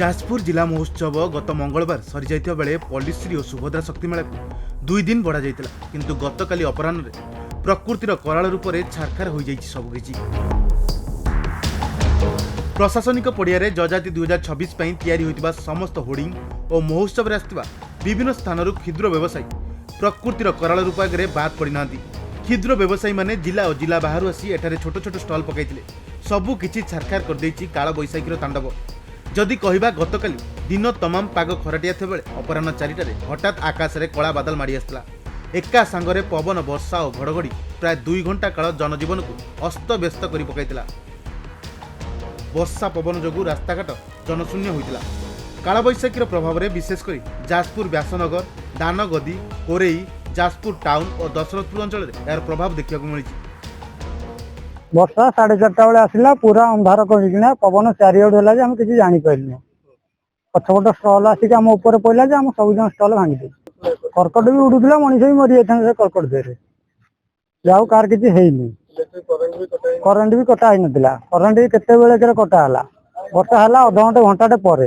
जाजपुर जिला महोत्सव गत मंगलवार सरी जाइथिबा बेले पल्लीश्री और सुभद्रा शक्ति मेला को 2 दिन बढ़ा जाइतिला किंतु गतकाली अपराह्न प्रकृतिर कराल रूप में छारखार हो जाइछि सबकिछि। प्रशासनिक पड़िया जजाति 2026 पई तैयारी होइतिबा समस्त होर्डिंग और महोत्सव रे आस्तिबा विभिन्न स्थानरू क्षुद्र व्यवसायी प्रकृतिर कराल रूप आगे बाद पड़ी नांती। क्षुद्र व्यवसायी माने जिला और जिला बाहर आसी एठारे छोट छोट स्टल पकाइतिले सबु किछि छारखार कर देछि काल बैशाखीर तांडव। जदि कहबा गतकाली दिन तमाम पाग खराटिया थे बेले अपराह्न 4टारे हठात आकाश में कला बादल माड़ी आसला। एका सांगरे पवन वर्षा और घड़घड़ी प्राय 2 घंटा काल जनजीवन को अस्तव्यस्त कर पकाइतिला। वर्षा पवन जोगु रास्ताघाट जनशून्य होइतिला। कालबैशाखीर प्रभाव में विशेषकर जाजपुर व्यासनगर दानगदी कोरेई जाजपुर टाउन और दशरथपुर अंचल यार प्रभाव देखा मिली। वर्षा 4:30 बेले आसला पूरा अंधार करना पवन चारिआड है आम किसी जापारे पछपट स्टल आसिक आम उपर पड़ा आम सब जन स्टल भांगी कर्कट भी उड़ूला मनीष भी मरी जाता कर्कट देहरे जाऊ कार किसी करेन्ट भी कटा ही नाला करेन्ट भी केत कटाला वर्षा है अध घंटे घंटाटे पर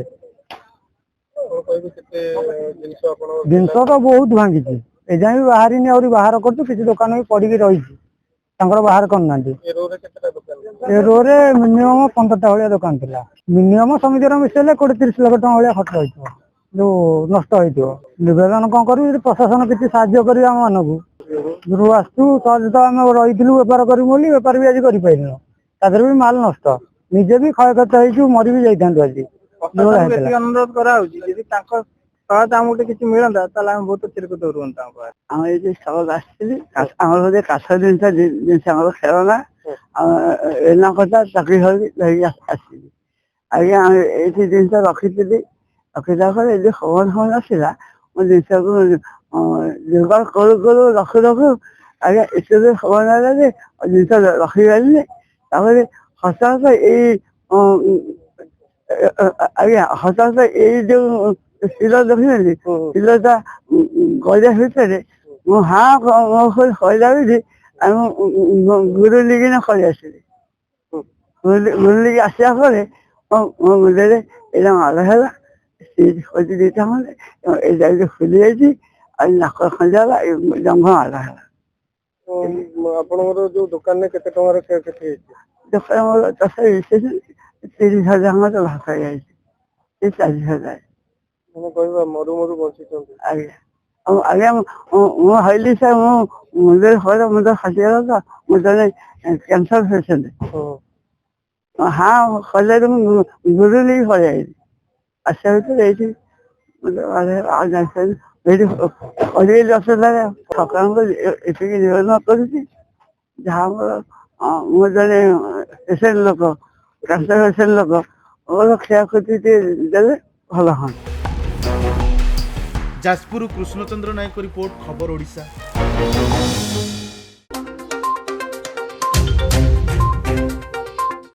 जिनस तो बहुत भांगी एजाए भी बाहरी आहरी बाहर कर दुकान भी पड़ी रही बाहर करना रोरे मिनिमम 15टा भाया दुकान था मिनिमम समिति मिसेले 20-30 लाख टका भाया खर्च हो जो नष्ट हो निवेदन कौन कर प्रशासन किसी साहाय्य कर मानक आसू तो आम रही बेपार करी बेपार भी आज कर भी माल नष्ट निजे भी क्षयक्षत हो मरी भी जाता आज अनुरोध कर सहायता आम किसी मिलता बहुत चिरकुत रुहता आम ये सब आम काठ जिन खेलना एना कथा चाकरी आसली आगे ये जिन रखी रखीदा ये खबर खबर आसला मो जिन को जोगाड़ करू करू रखु रखु आगे इतने खबर ना जिन रखी पारे हताश आगे हताश ये जो शिल देखी शिलटा गजा भितर हाँ कहला गुरु लिखिना खड़ी आसली गुरु लिखी आसा पर मो मुझे यहाँ माल है खोजी दीटा मैंने खुली जाए नाक खंजाला जंघ माल है जो दुकान में केते टंकार क्षयक्षति दुकान मोर 30,000 तो भाषा जाए 40,000 मरु मरु बची आगे मुझे से मुझे मुझे खासीगला मुझे कैंसर पेसेंट हाँ खल गुरु लेकिन खड़ी आई आसा भर सकाल को ये निवेदन कर जहाँ मुझे पेसेंट लोक कैंसर पेसेंट लोक और क्षयक्षति देते भल हाँ। जाजपुर कृष्णचंद्र नायक रिपोर्ट खबर ओडिशा।